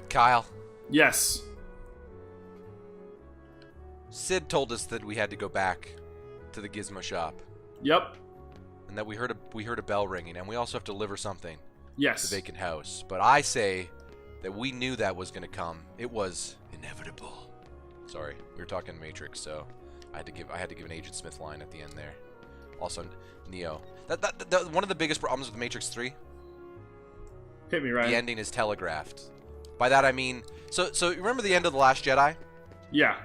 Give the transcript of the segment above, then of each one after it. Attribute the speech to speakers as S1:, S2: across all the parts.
S1: Kyle.
S2: Yes.
S1: Sid told us that we had to go back to the Gizmo shop.
S2: Yep.
S1: And that we heard a bell ringing, and we also have to deliver something.
S2: Yes.
S1: To the vacant house. But I say that we knew that was going to come. It was inevitable. Sorry, we were talking Matrix, so I had to give an Agent Smith line at the end there. Also, Neo. That one of the biggest problems with Matrix 3.
S2: Hit me, Ryan.
S1: The ending is telegraphed. By that I mean, so you remember the end of The Last Jedi?
S2: Yeah.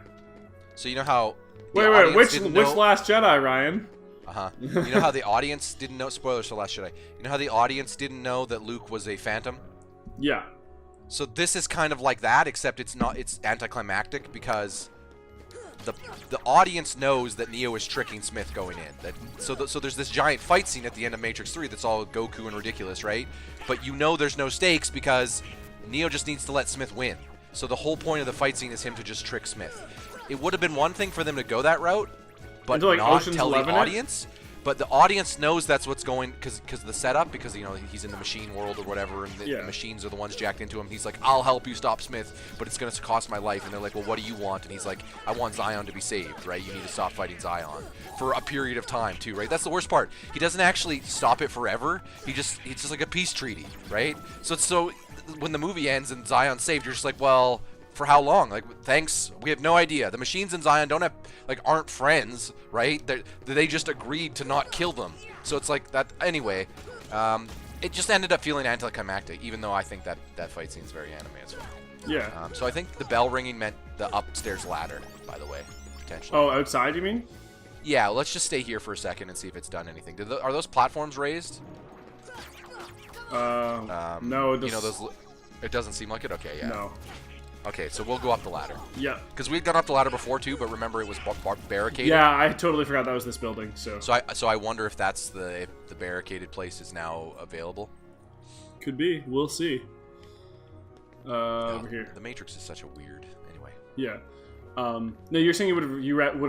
S1: So you know how...
S2: Wait, which Last Jedi, Ryan?
S1: Uh-huh. You know how the audience didn't know... Spoilers for The Last Jedi. You know how the audience didn't know that Luke was a phantom?
S2: Yeah.
S1: So this is kind of like that, except it's not. It's anticlimactic because the audience knows that Neo is tricking Smith going in. So there's this giant fight scene at the end of Matrix 3 that's all Goku and ridiculous, right? But you know there's no stakes because Neo just needs to let Smith win. So the whole point of the fight scene is him to just trick Smith. It would have been one thing for them to go that route, but
S2: like
S1: not
S2: Ocean's
S1: tell the
S2: 11
S1: audience. But the audience knows that's what's going because of the setup, because you know he's in the machine world or whatever, and the machines are the ones jacked into him. He's like, "I'll help you stop Smith, but it's going to cost my life." And they're like, "Well, what do you want?" And he's like, "I want Zion to be saved, right? You need to stop fighting Zion for a period of time, too, right?" That's the worst part. He doesn't actually stop it forever. It's just like a peace treaty, right? So when the movie ends and Zion's saved, you're just like, well, for how long? Like, thanks. We have no idea. The machines in Zion aren't friends, right? They just agreed to not kill them. So it's like that. Anyway, it just ended up feeling anticlimactic, even though I think that fight scene is very anime as well.
S2: Yeah.
S1: So I think the bell ringing meant the upstairs ladder, by the way, potentially.
S2: Oh, outside, you mean?
S1: Yeah, let's just stay here for a second and see if it's done anything. Are those platforms raised?
S2: No.
S1: You know those. It doesn't seem like it. Okay, yeah.
S2: No.
S1: Okay, so we'll go up the ladder.
S2: Yeah.
S1: Because we'd gone up the ladder before too, but remember it was barricaded.
S2: Yeah, I totally forgot that was this building. So
S1: I wonder if that's if the barricaded place is now available.
S2: Could be. We'll see. Over here.
S1: The Matrix is such a weird. Anyway.
S2: Yeah. No, you're saying you would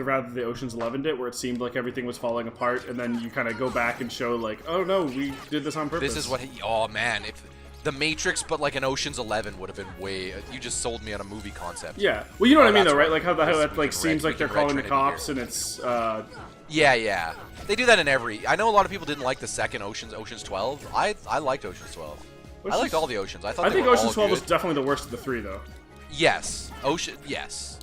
S2: have rather the Ocean's 11 did, where it seemed like everything was falling apart, and then you kind of go back and show like, oh no, we did this on purpose.
S1: This is what. Oh man, if the Matrix, but like an Ocean's 11 would have been way. You just sold me on a movie concept.
S2: Yeah. Well, you know what I mean, though, right? Like how that like seems like they're calling the cops, and it's.
S1: Yeah. They do that in every. I know a lot of people didn't like the second Ocean's 12. I liked Ocean's 12. I liked all the Oceans. I think
S2: Ocean's 12 was definitely the worst of the three, though.
S1: Yes. Yes.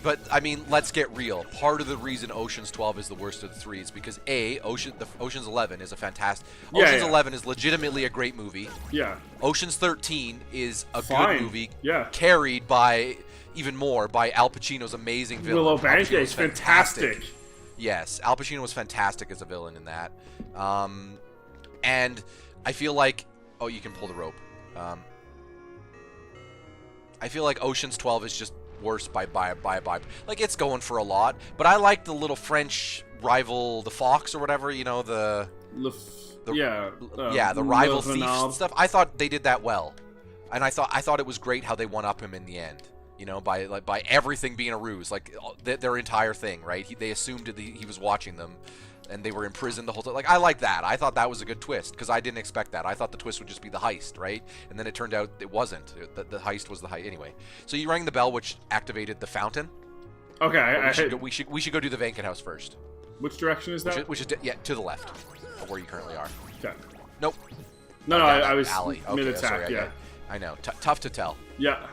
S1: But I mean, let's get real. Part of the reason Ocean's 12 is the worst of the three is because Ocean's 11 is a fantastic. Ocean's 11 is legitimately a great movie.
S2: Yeah.
S1: Ocean's 13 is a good movie.
S2: Yeah.
S1: Carried by even more by Al Pacino's amazing villain.
S2: Willow Bank is fantastic.
S1: Yes, Al Pacino was fantastic as a villain in that. And I feel like you can pull the rope. I feel like Ocean's 12 is just worse by like it's going for a lot, but I like the little French rival, the Fox or whatever, you know, the rival thief stuff. I thought they did that well, and I thought it was great how they one up him in the end, you know, by everything being a ruse, like their entire thing, right? They assumed he was watching them, and they were in prison the whole time. Like, I like that. I thought that was a good twist, because I didn't expect that. I thought the twist would just be the heist, right? And then it turned out it wasn't. The heist was the heist. Anyway, so you rang the bell, which activated the fountain.
S2: Okay,
S1: we should go do the vacant house first.
S2: Which direction is that?
S1: Which is to the left of where you currently are.
S2: Okay.
S1: Nope.
S2: No, I was
S1: alley.
S2: mid-attack,
S1: Sorry,
S2: yeah.
S1: I know. Tough to tell.
S2: Yeah.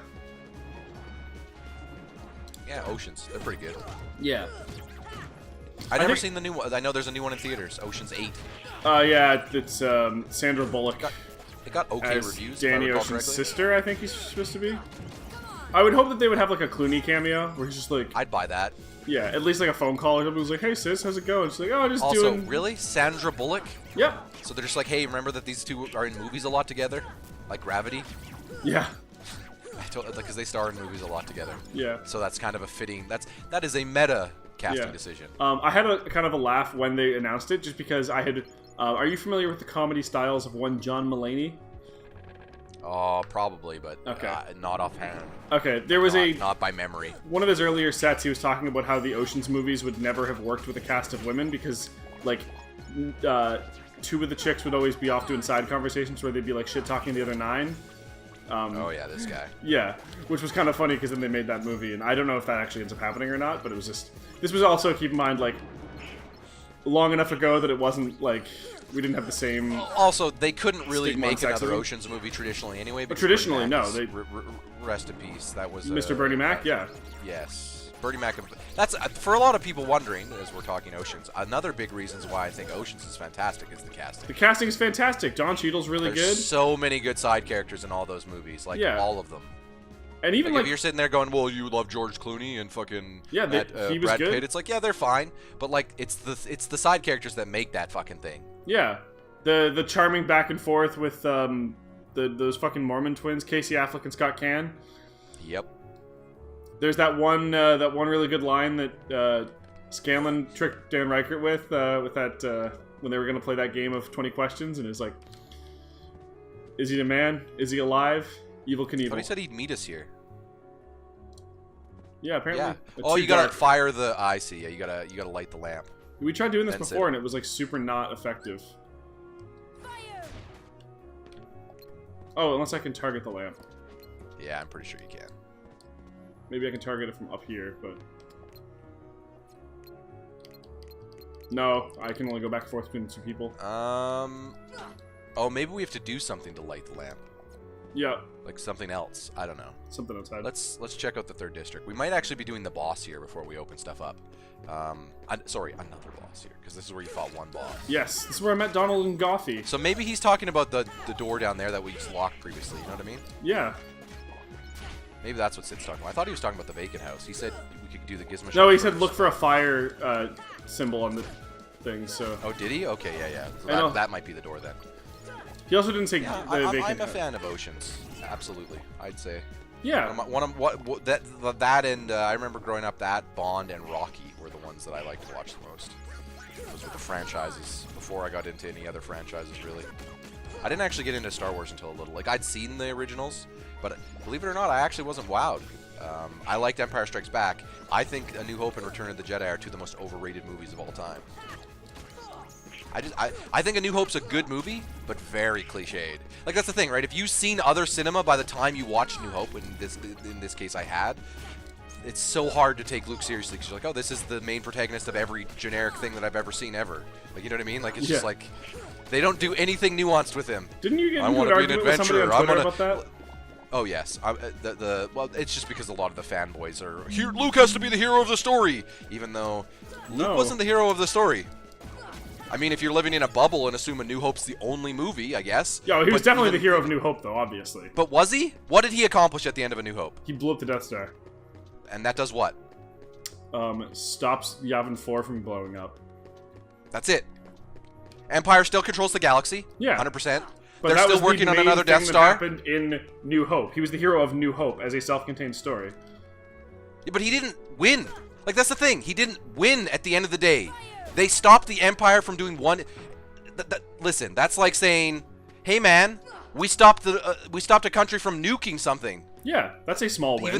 S1: Yeah, Oceans. They're pretty good.
S2: Yeah.
S1: I've never seen the new one. I know there's a new one in theaters, Ocean's 8.
S2: Yeah, it's Sandra Bullock.
S1: It got okay
S2: as
S1: reviews.
S2: Danny Ocean's sister, I think he's supposed to be. I would hope that they would have like a Clooney cameo, where he's just like...
S1: I'd buy that.
S2: Yeah, at least like a phone call or something. Who's like, hey sis, how's it going? She's like, oh, just
S1: also,
S2: doing...
S1: Also, really? Sandra Bullock?
S2: Yep.
S1: So they're just like, hey, remember that these two are in movies a lot together? Like Gravity?
S2: Yeah.
S1: Because they star in movies a lot together.
S2: Yeah.
S1: So that's kind of a fitting... That is a meta casting decision.
S2: I had a kind of a laugh when they announced it, just because I had... are you familiar with the comedy styles of one John Mulaney?
S1: Oh, probably, but not offhand.
S2: Okay, there was
S1: not by memory.
S2: One of his earlier sets, he was talking about how the Ocean's movies would never have worked with a cast of women because, like, two of the chicks would always be off doing side conversations where they'd be like shit talking the other 9.
S1: Oh yeah, this guy.
S2: Yeah, which was kind of funny because then they made that movie, and I don't know if that actually ends up happening or not. But it was just this was also, keep in mind, like, long enough ago that it wasn't like we didn't have the same.
S1: Also, they couldn't really make another Ocean's movie traditionally anyway.
S2: But traditionally, no. They
S1: rest in peace. That was
S2: Mr. Bernie Mac. Yeah.
S1: Yes, Bernie Mac. That's for a lot of people wondering as we're talking Oceans. Another big reasons why I think Oceans is fantastic is the casting.
S2: The casting is fantastic. Don Cheadle's really good.
S1: There's so many good side characters in all those movies, like all of them.
S2: And even
S1: like if you're sitting there going, "Well, you love George Clooney and fucking
S2: he was
S1: Brad
S2: good.
S1: Pitt," it's like, yeah, they're fine, but like it's the side characters that make that fucking thing.
S2: Yeah, the charming back and forth with those fucking Mormon twins, Casey Affleck and Scott Caan.
S1: Yep.
S2: There's that one really good line that Scanlon tricked Dan Reichert with that when they were gonna play that game of 20 questions, and it's like, "Is he a man? Is he alive? Evil Knievel."
S1: But he said he'd meet us here.
S2: Yeah, apparently.
S1: Yeah. Oh, you gotta fire the. I see. Yeah, you gotta light the lamp.
S2: We tried doing this before, and it was like super not effective. Oh, unless I can target the lamp.
S1: Yeah, I'm pretty sure you can.
S2: Maybe I can target it from up here, but no, I can only go back and forth between 2 people.
S1: Oh, maybe we have to do something to light the lamp.
S2: Yeah.
S1: Like something else. I don't know.
S2: Something outside.
S1: Let's check out the 3rd district. We might actually be doing the boss here before we open stuff up. Sorry, another boss here, because this is where you fought one boss.
S2: Yes, this is where I met Donald and Goffy.
S1: So maybe he's talking about the door down there that we just locked previously. You know what I mean?
S2: Yeah.
S1: Maybe that's what Sid's talking about. I thought he was talking about the vacant house. He said we could do the gizmo.
S2: No, he said look for a fire symbol on the thing. So.
S1: Oh, did he? Okay, yeah. So that might be the door then.
S2: He also didn't say the vacant
S1: I'm a
S2: house.
S1: fan of Oceans. Absolutely, I'd say.
S2: Yeah.
S1: That and I remember growing up, that Bond and Rocky were the ones that I liked to watch the most. Those were the franchises before I got into any other franchises, really. I didn't actually get into Star Wars until a little. Like, I'd seen the originals, but believe it or not, I actually wasn't wowed. I liked Empire Strikes Back. I think A New Hope and Return of the Jedi are 2 of the most overrated movies of all time. I think A New Hope's a good movie, but very cliched. Like, that's the thing, right? If you've seen other cinema by the time you watch New Hope, in this case I had, it's so hard to take Luke seriously because you're like, oh, this is the main protagonist of every generic thing that I've ever seen ever. Like, you know what I mean? Like, it's just like, they don't do anything nuanced with him.
S2: Didn't you get into an argument with somebody on Twitter about that?
S1: Oh yes, well, it's just because a lot of the fanboys are here. Luke has to be the hero of the story, even though Luke wasn't the hero of the story. I mean, if you're living in a bubble and assume A New Hope's the only movie, I guess.
S2: Yeah, he was definitely the hero of New Hope, though, obviously.
S1: But was he? What did he accomplish at the end of A New Hope?
S2: He blew up the Death Star.
S1: And that does what?
S2: Stops Yavin 4 from blowing up.
S1: That's it. Empire still controls the galaxy. Yeah, 100%.
S2: But
S1: they're still working on another Death Star.
S2: That happened in New Hope. He was the hero of New Hope as a self-contained story.
S1: Yeah, but he didn't win. Like, that's the thing. He didn't win at the end of the day. They stopped the Empire from doing one. Listen, that's like saying, "Hey, man, we stopped a country from nuking something."
S2: Yeah, that's a small win.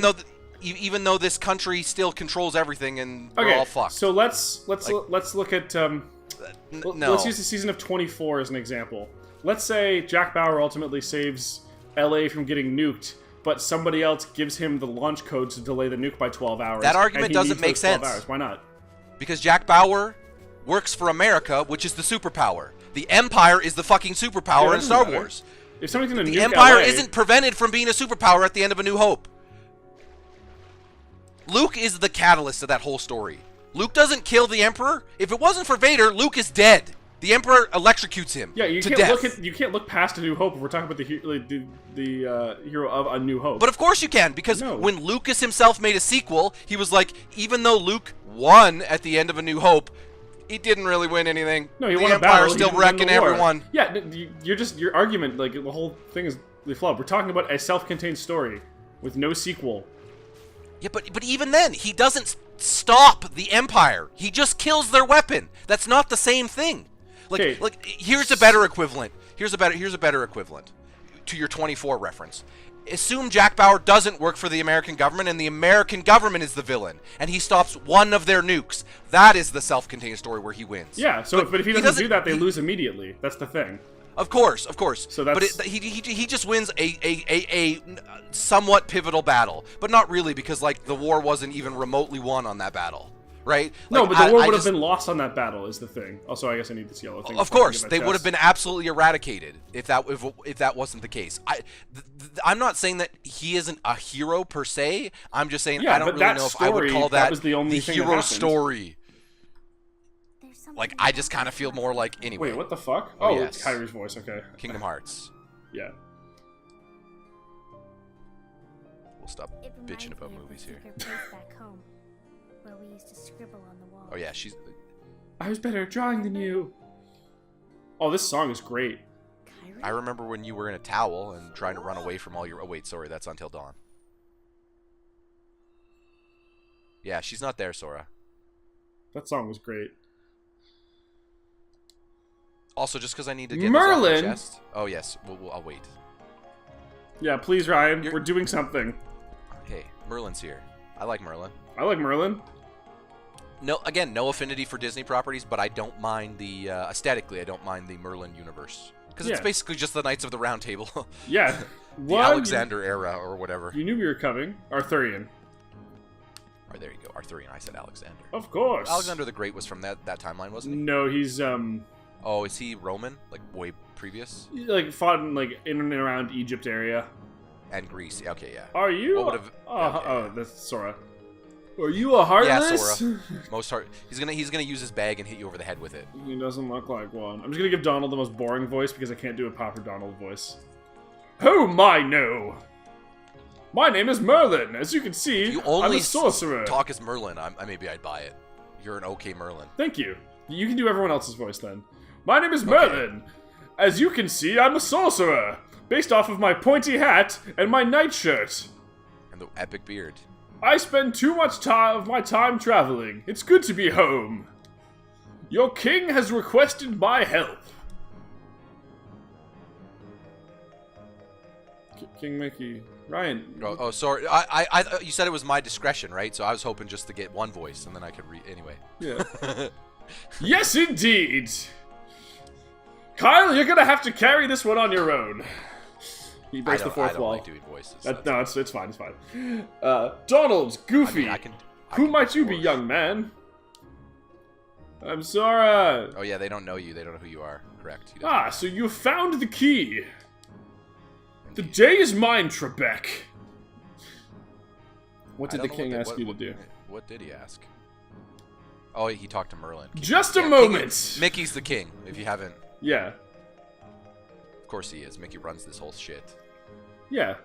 S1: Even though this country still controls everything and we're all fucked.
S2: So let's look at let's use the season of 24 as an example. Let's say Jack Bauer ultimately saves LA from getting nuked, but somebody else gives him the launch codes to delay the nuke by 12 hours.
S1: That argument doesn't make sense.
S2: Hours. Why not?
S1: Because Jack Bauer works for America, which is the superpower. The Empire is the fucking superpower in Star Wars.
S2: If somebody's gonna nuke
S1: the Empire
S2: LA,
S1: isn't prevented from being a superpower at the end of A New Hope. Luke is the catalyst of that whole story. Luke doesn't kill the Emperor. If it wasn't for Vader, Luke is dead. The Emperor electrocutes him. Yeah,
S2: you can't look past A New Hope if we're talking about the hero of A New Hope.
S1: But of course you can, because when Lucas himself made a sequel, he was like, even though Luke won at the end of A New Hope, he didn't really win anything.
S2: No, he
S1: the
S2: won a
S1: Empire
S2: battle.
S1: Still wrecking everyone.
S2: Yeah, your argument, like the whole thing is flawed. We're talking about a self-contained story with no sequel.
S1: Yeah, but even then, he doesn't stop the Empire. He just kills their weapon. That's not the same thing. Like, here's a better equivalent. Here's a better equivalent. to your 24 reference. Assume Jack Bauer doesn't work for the American government, and the American government is the villain, and he stops one of their nukes. That is the self-contained story where he wins.
S2: Yeah. So, but if he doesn't do that, they lose immediately. That's the thing.
S1: Of course.
S2: So that's...
S1: But he just wins a somewhat pivotal battle, but not really, because like the war wasn't even remotely won on that battle. Right?
S2: No,
S1: like,
S2: but the war would have been lost on that battle, is the thing. Also, I guess I need this yellow thing.
S1: Of course, they would have been absolutely eradicated if that wasn't the case. I'm not saying that he isn't a hero per se. I'm just saying I don't really know if I would call that
S2: was the only thing
S1: hero
S2: that
S1: story. Like, I just kind of feel more like, anyway.
S2: Wait, what the fuck?
S1: Oh,
S2: yes. It's Kyrie's voice, okay.
S1: Kingdom Hearts.
S2: Yeah.
S1: We'll stop bitching about movies here.
S3: Back home, where we used to scribble on the wall.
S1: Oh yeah, she's...
S2: I was better at drawing than you. Oh, this song is great.
S1: I remember when you were in a towel and trying to run away from all your... Oh wait, sorry, that's Until Dawn. Yeah, she's not there, Sora.
S2: That song was great.
S1: Also, just because I need to get
S2: Merlin!
S1: this off my chest. Oh yes, I'll wait.
S2: Yeah, please, Ryan. We're doing something.
S1: Hey, Merlin's here. I like Merlin.
S2: I like Merlin.
S1: No, again, no affinity for Disney properties, but I don't mind the aesthetically. I don't mind the Merlin universe because it's basically just the Knights of the Round Table.
S2: Yeah,
S1: the Alexander era or whatever.
S2: You knew we were coming, Arthurian.
S1: Oh, there you go, Arthurian. I said Alexander.
S2: Of course.
S1: Alexander the Great was from that timeline, wasn't he?
S2: No, he's
S1: Oh, is he Roman? Like way previous?
S2: He, like fought in like in and around Egypt area.
S1: And Greece. Okay, yeah.
S2: Are you?
S1: Okay,
S2: oh, that's Sora. Are you a heartless?
S1: Yeah, Sora. He's gonna use his bag and hit you over the head with it.
S2: He doesn't look like one. I'm just gonna give Donald the most boring voice because I can't do a proper Donald voice. Oh my no! My name is Merlin. As you can see,
S1: you only
S2: I'm a sorcerer.
S1: Talk as Merlin. Maybe I'd buy it. You're an okay Merlin.
S2: Thank you. You can do everyone else's voice then. My name is Merlin. As you can see, I'm a sorcerer, based off of my pointy hat and my nightshirt.
S1: And the epic beard.
S2: I spend too much of my time traveling. It's good to be home. Your king has requested my help. King Mickey. Ryan.
S1: Oh, sorry. You said it was my discretion, right? So I was hoping just to get one voice, and then I could read anyway.
S2: Yeah. Yes, indeed. Kyle, you're gonna have to carry this one on your own. He breaks the fourth wall.
S1: I don't like doing voices.
S2: No, it's fine. It's fine. Donald, Goofy. Who might you be, young man? I'm Sora.
S1: Oh yeah, they don't know you. They don't know who you are. Correct.
S2: So you found the key. The day is mine, Trebek. What did the king ask you to do?
S1: What did he ask? Oh, he talked to Merlin.
S2: Just a moment.
S1: Mickey's the king. If you haven't.
S2: Yeah.
S1: Of course he is. Mickey runs this whole shit.
S2: Yeah.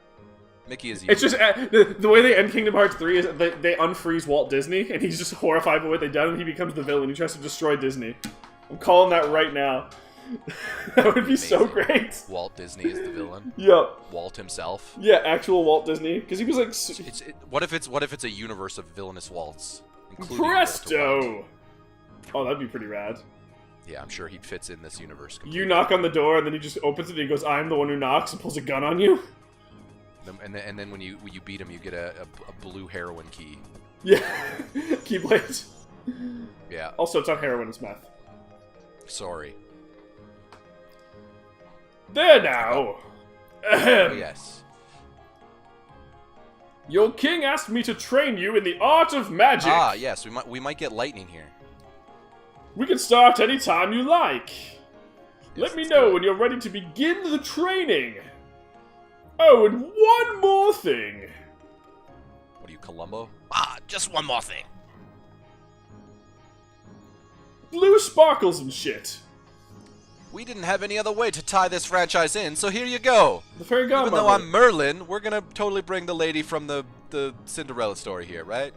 S1: Mickey is evil.
S2: It's just the way they end Kingdom Hearts 3 is they unfreeze Walt Disney, and he's just horrified by what they've done, and he becomes the villain. He tries to destroy Disney. I'm calling that right now. That would be amazing. So great.
S1: Walt Disney is the villain.
S2: Yep.
S1: Walt himself.
S2: Yeah, actual Walt Disney, because he was like.
S1: What if it's a universe of villainous Walts?
S2: Presto! Oh, that'd be pretty rad.
S1: Yeah, I'm sure he fits in this universe completely.
S2: You knock on the door, and then he just opens it, and he goes, "I'm the one who knocks," and pulls a gun on you.
S1: And then when you beat him, you get a blue heroin key.
S2: Yeah, keyblade.
S1: Yeah.
S2: Also, it's not heroin; it's meth.
S1: Sorry.
S2: There now.
S1: Oh, yes.
S2: Your king asked me to train you in the art of magic.
S1: Ah, yes. We might get lightning here.
S2: We can start any time you like.
S1: Yes,
S2: let me know when you're ready to begin the training. Oh, and one more thing.
S1: What are you, Columbo? Ah, just one more thing.
S2: Blue sparkles and shit.
S1: We didn't have any other way to tie this franchise in, so here you go.
S2: The fairy godmother.
S1: Even though I'm Merlin, we're gonna totally bring the lady from the Cinderella story here, right?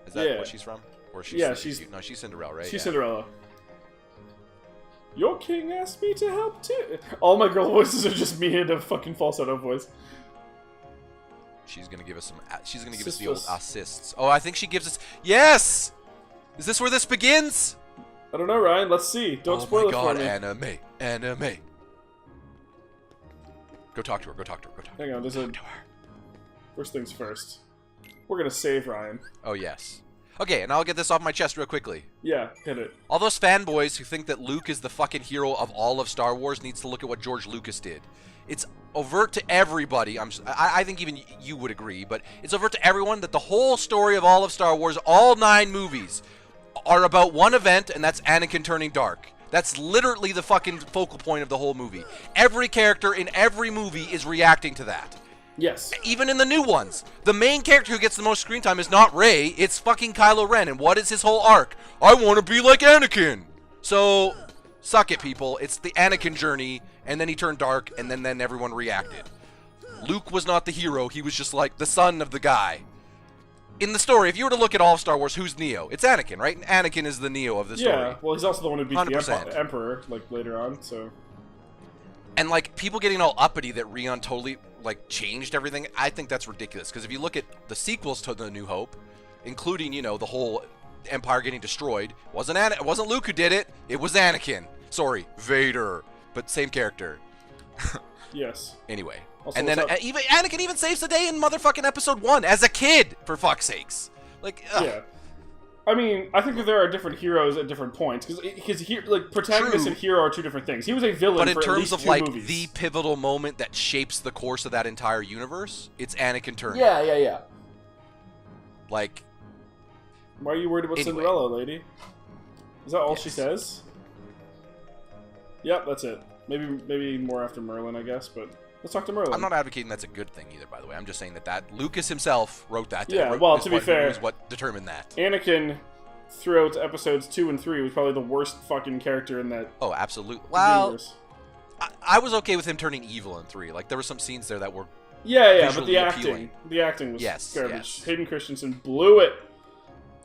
S1: Is that where she's from? Or she's she's Cinderella, right?
S2: She's Cinderella. Your king asked me to help too. All my girl voices are just me in a fucking falsetto voice.
S1: She's gonna give us some. She's gonna give us the old assists. Oh, I think she gives us. Yes. Is this where this begins?
S2: I don't know, Ryan. Let's see. Don't spoil it for me.
S1: Anime. Go talk to her. Go talk to her. Go talk to her.
S2: Hang on, there's a...
S1: To her.
S2: First things first. We're gonna save Ryan.
S1: Oh, yes. Okay, and I'll get this off my chest real quickly.
S2: Yeah, hit it.
S1: All those fanboys who think that Luke is the fucking hero of all of Star Wars needs to look at what George Lucas did. It's overt to everybody. I think even you would agree, but it's overt to everyone that the whole story of all of Star Wars, all 9 movies, are about one event, and that's Anakin turning dark. That's literally the fucking focal point of the whole movie. Every character in every movie is reacting to that.
S2: Yes.
S1: Even in the new ones. The main character who gets the most screen time is not Rey, it's fucking Kylo Ren. And what is his whole arc? I want to be like Anakin. So, suck it, people. It's the Anakin journey, and then he turned dark, and then everyone reacted. Luke was not the hero, he was just like the son of the guy. In the story, if you were to look at all of Star Wars, who's Neo? It's Anakin, right? Anakin is the Neo of the story.
S2: Yeah, well, he's also the one who beat
S1: 100%.
S2: the Emperor, like, later on, so...
S1: And, like, people getting all uppity that Rion totally, like, changed everything, I think that's ridiculous. Because if you look at the sequels to The New Hope, including, you know, the whole Empire getting destroyed, it wasn't Luke who did it, it was Anakin. Sorry, Vader. But same character.
S2: Yes.
S1: Anyway.
S2: Also,
S1: and then even Anakin even saves the day in motherfucking episode 1 as a kid, for fuck's sakes. Like, ugh.
S2: Yeah. I mean, I think that there are different heroes at different points, because like, protagonist
S1: True.
S2: and hero are 2 different things. He was a villain
S1: But in
S2: for at
S1: terms
S2: least
S1: of,
S2: 2
S1: like,
S2: movies.
S1: the pivotal moment that shapes the course of that entire universe, it's Anakin turning.
S2: Yeah.
S1: Like...
S2: Why are you worried about
S1: Anyway.
S2: Cinderella, lady? Is that all
S1: Yes.
S2: she says? Yep, that's it. Maybe more after Merlin, I guess, but let's talk to Merlin.
S1: I'm not advocating that's a good thing either, by the way. I'm just saying that Lucas himself wrote that.
S2: Yeah,
S1: wrote,
S2: well,
S1: is
S2: to be
S1: what-
S2: fair-
S1: is what determined that.
S2: Anakin, throughout episodes 2 and 3, was probably the worst fucking character in that
S1: Oh, absolutely. Well,
S2: universe.
S1: I was okay with him turning evil in 3. Like, there were some scenes there that were...
S2: Yeah, but
S1: visually
S2: the
S1: appealing.
S2: acting was
S1: Yes,
S2: garbage.
S1: yes.
S2: Hayden Christensen blew it.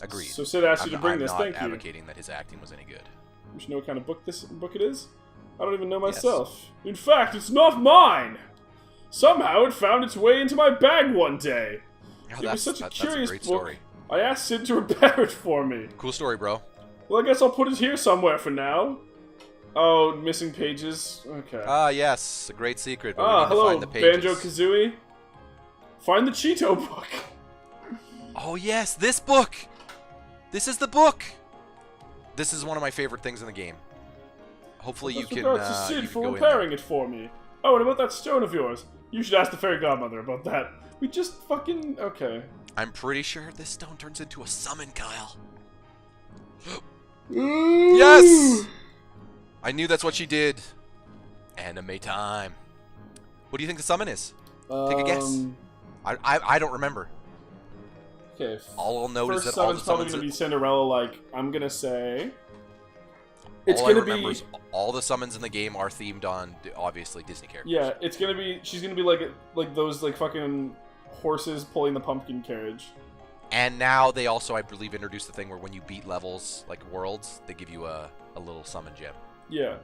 S1: Agreed.
S2: So Sid asked you to bring
S1: I'm
S2: this.
S1: not
S2: Thank you.
S1: advocating that his acting was any good.
S2: You should know what kind of book it is. I don't even know myself. In fact, it's not mine. Somehow it found its way into my bag one day.
S1: Oh,
S2: It was such a curious
S1: great
S2: book.
S1: story.
S2: I asked Sid to repair it for me.
S1: Cool story, bro.
S2: Well, I guess I'll put it here somewhere for now. Oh, missing pages. Okay.
S1: Ah, yes. A great secret, but we need to
S2: Hello,
S1: find the pages.
S2: Banjo-Kazooie. Find the Cheeto book.
S1: Oh, yes, this book! This is the book! This is one of my favorite things in the game. Hopefully you
S2: With
S1: can,
S2: regards to
S1: you
S2: Sid
S1: can
S2: for
S1: go in
S2: repairing
S1: there.
S2: it for me. Oh, and about that stone of yours. You should ask the fairy godmother about that. We just fucking... Okay.
S1: I'm pretty sure this stone turns into a summon, Kyle.
S2: Ooh.
S1: Yes! I knew that's what she did. Anime time. What do you think the summon is? Take a guess. I don't remember.
S2: Okay.
S1: All I'll note is
S2: First
S1: that all the
S2: summon's probably
S1: summons...
S2: gonna be Cinderella-like. I'm gonna say... It's
S1: all I
S2: gonna
S1: remember
S2: be...
S1: is all the summons in the game are themed on, obviously, Disney characters.
S2: Yeah, it's gonna be... She's gonna be like those, like, fucking horses pulling the pumpkin carriage.
S1: And now they also, I believe, introduced the thing where when you beat levels, like worlds, they give you a little summon gem.
S2: Yeah.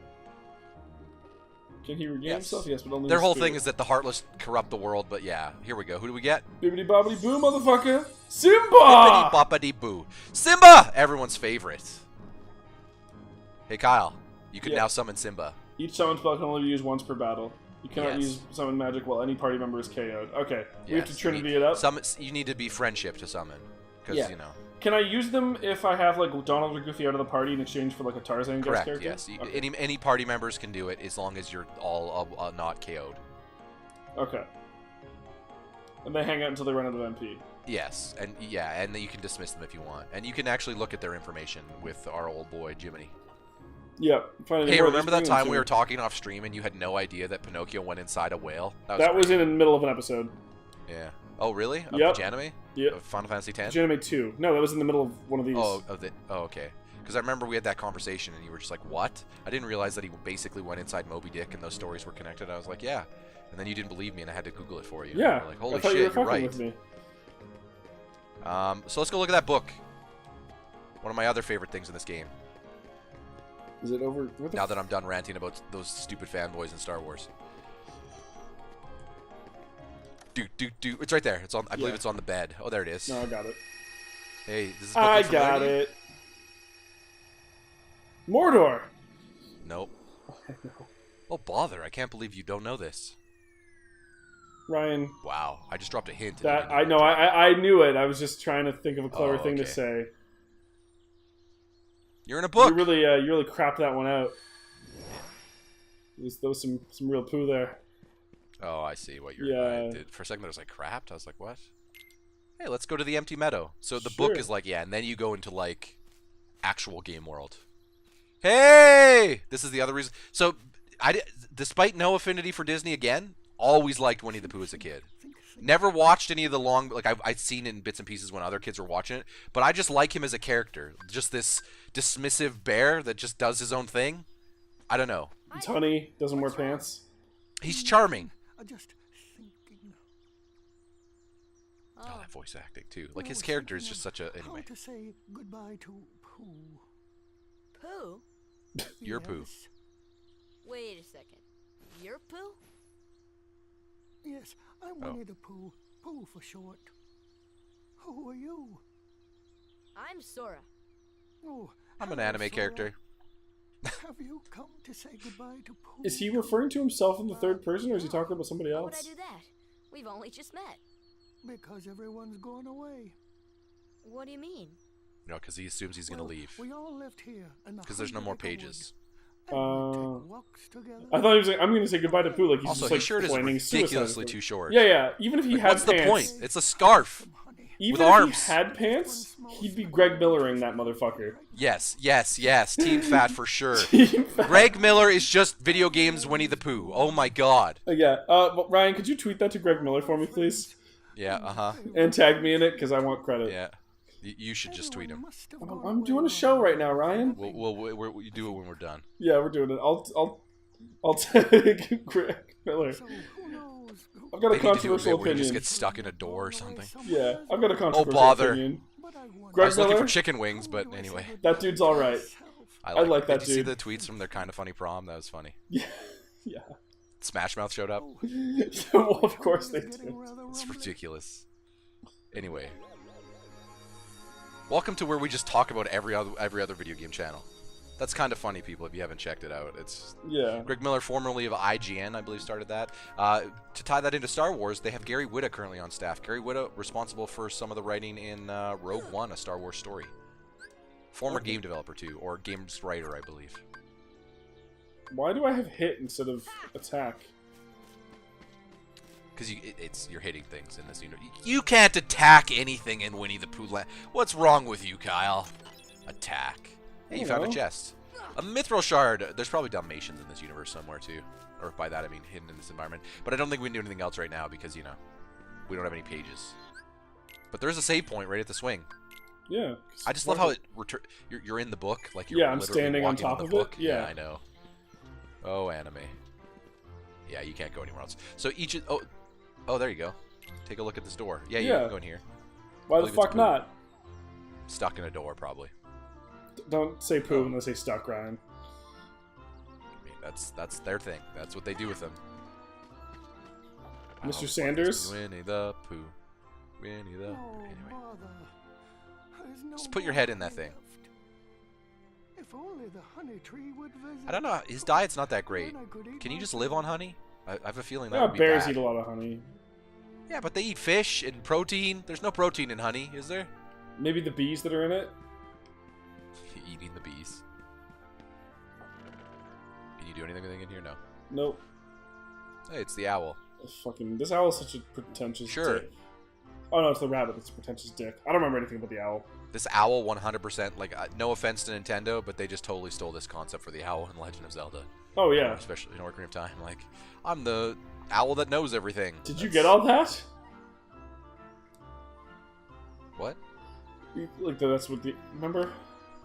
S2: Can he regain
S1: Yes.
S2: himself? Yes, but only
S1: Their
S2: his
S1: whole
S2: spirit.
S1: thing is that the Heartless corrupt the world, but yeah, here we go. Who do we get?
S2: Bibbidi bobbidi boo, motherfucker! Simba!
S1: Bippity boppity boo. Simba! Everyone's favorite. Hey, Kyle. You can
S2: Yeah.
S1: now summon Simba.
S2: Each summon spell can only be used once per battle. You cannot
S1: Yes.
S2: use summon magic while any party member is KO'd. Okay, we have
S1: Yes,
S2: to Trinity
S1: you need,
S2: it up.
S1: You need to be friendship to summon. Because,
S2: Yeah.
S1: you know.
S2: Can I use them if I have, like, Donald or Goofy out of the party in exchange for, like, a Tarzan guest
S1: Correct,
S2: character?
S1: yes.
S2: Okay.
S1: Any party members can do it as long as you're all not KO'd.
S2: Okay. And they hang out until they run out of MP.
S1: Yes, and yeah, and then you can dismiss them if you want. And you can actually look at their information with our old boy, Jiminy.
S2: Yep.
S1: Hey, remember that time we were talking off stream and you had no idea that Pinocchio went inside a whale?
S2: That was in the middle of an episode.
S1: Yeah. Oh, really? Of
S2: Yep.
S1: Paj-anime?
S2: Yep.
S1: Of Final Fantasy X?
S2: Anime 2. No, that was in the middle of one of these.
S1: Oh, okay. Because I remember we had that conversation and you were just like, what? I didn't realize that he basically went inside Moby Dick and those stories were connected. I was like, yeah. And then you didn't believe me and I had to Google it for you.
S2: Yeah.
S1: You were like, holy
S2: I thought
S1: shit,
S2: you were
S1: you're
S2: fucking
S1: right.
S2: with me.
S1: So let's go look at that book. One of my other favorite things in this game.
S2: Is it over? What the
S1: Now that I'm done ranting about those stupid fanboys in Star Wars. Do. It's right there. It's on. I believe
S2: Yeah.
S1: it's on the bed. Oh, there it is.
S2: No, I got it.
S1: Hey, this is. book
S2: I
S1: look familiar
S2: got
S1: to you?
S2: it. Mordor.
S1: Nope. Oh bother! I can't believe you don't know this.
S2: Ryan.
S1: Wow, I just dropped a hint.
S2: That I know. I knew it. I was just trying to think of a clever thing to say.
S1: You're in a book.
S2: You really crapped that one out. There was some real poo there.
S1: Oh, I see what you're. Did. For a second, I was like, crapped. I was like, what? Hey, let's go to the empty meadow. So the book is like, and then you go into like actual game world. Hey, this is the other reason. So, despite no affinity for Disney, again, always liked Winnie the Pooh as a kid. Never watched any of the long, like I'd seen it in bits and pieces when other kids were watching it, but I just like him as a character. Just this dismissive bear that just does his own thing. I don't know.
S2: It's honey, doesn't wear pants.
S1: He's charming.
S4: Just thinking.
S1: Oh, that voice acting too. Like his character is just such a anyway.
S4: How to say goodbye to Pooh?
S5: Pooh?
S1: Your Pooh.
S5: Wait a second. Your Pooh?
S4: Yes, I'm Winnie the Pooh. Pooh for short. Who are you?
S5: I'm Sora.
S4: Oh,
S1: I'm an
S4: hello,
S1: anime
S4: Sora.
S1: character.
S4: Have you come to say goodbye to Pooh?
S2: Is he referring to himself in the third person, or is he talking about somebody
S5: Why would I
S2: else?
S5: do that? We've only just met.
S4: Because everyone's gone away.
S5: What do you mean?
S1: No, because he assumes he's gonna leave.
S4: We all left here.
S1: Because there's no more pages.
S2: I thought he was like, I'm going to say goodbye to Pooh. Like he's
S1: Also,
S2: just like
S1: his shirt is
S2: planning
S1: ridiculously
S2: suicide.
S1: too short.
S2: Yeah. Even if he
S1: Like,
S2: had
S1: what's
S2: pants,
S1: the point? It's a scarf.
S2: even
S1: with
S2: if
S1: arms.
S2: he had pants, he'd be Greg Millering that motherfucker.
S1: Yes. Team Fat for sure.
S2: Team Fat.
S1: Greg Miller is just video games Winnie the Pooh. Oh my god.
S2: Yeah. Ryan, could you tweet that to Greg Miller for me, please?
S1: Yeah.
S2: And tag me in it because I want credit.
S1: Yeah. You should just tweet him.
S2: I'm doing a show right now, Ryan.
S1: We'll do it when we're done.
S2: Yeah, we're doing it. I'll tag Greg Miller. I've got a
S1: They need to do a
S2: controversial
S1: bit where you
S2: opinion.
S1: just get stuck in a door or something.
S2: Yeah, I've got a controversial
S1: bother.
S2: opinion.
S1: I
S2: Greg
S1: was looking
S2: Miller,
S1: for chicken wings, but anyway.
S2: that dude's all right. I like that
S1: Did you see
S2: dude.
S1: the tweets from their Kind of Funny prom? That was funny.
S2: Yeah.
S1: Smash Mouth showed up.
S2: Well, of course they did.
S1: It's ridiculous. Anyway. Welcome to where we just talk about every other video game channel. That's Kind of Funny, people, if you haven't checked it out. It's Greg Miller, formerly of IGN, I believe, started that. To tie that into Star Wars, they have Gary Whitta currently on staff. Gary Whitta, responsible for some of the writing in Rogue One, a Star Wars story. Former game developer, too, or games writer, I believe.
S2: Why do I have hit instead of attack?
S1: Because you're hitting things in this universe. You can't attack anything in Winnie the Pooh land. What's wrong with you, Kyle? Attack. Hey, you found a chest. A mithril shard. There's probably Dalmatians in this universe somewhere, too. Or by that, I mean hidden in this environment. But I don't think we can do anything else right now because, you know, we don't have any pages. But there's a save point right at the swing.
S2: Yeah.
S1: I just love how it you're in the book. Like you're
S2: I'm standing on top of it.
S1: Yeah, I know. Oh, anime. Yeah, you can't go anywhere else. So each... Oh, there you go. Take a look at this door. Yeah, you can go in here.
S2: Why the fuck not?
S1: Stuck in a door, probably.
S2: Don't say poo when they say stuck, Ryan.
S1: I mean, that's their thing. That's what they do with them.
S2: Mr. Sanders?
S1: Winnie the Pooh. Winnie the... Anyway. Just put your head in that thing.
S4: If only the honey tree would visit.
S1: I don't know. His diet's not that great. Can you just live on honey? I have a feeling that
S2: Yeah,
S1: would be
S2: bears
S1: bad.
S2: eat a lot of honey.
S1: Yeah, but they eat fish and protein. There's no protein in honey, is there?
S2: Maybe the bees that are in it?
S1: Eating the bees. Can you do anything in here? No.
S2: Nope.
S1: Hey, it's the owl.
S2: This owl is such a pretentious dick. Oh no, it's the rabbit that's a pretentious dick. I don't remember anything about the owl.
S1: This owl 100%, like, no offense to Nintendo, but they just totally stole this concept for the owl in Legend of Zelda.
S2: Oh yeah.
S1: Especially in Ocarina of Time. Like, I'm the owl that knows everything.
S2: Did you get all that?
S1: What?
S2: Like, that's what the... Remember?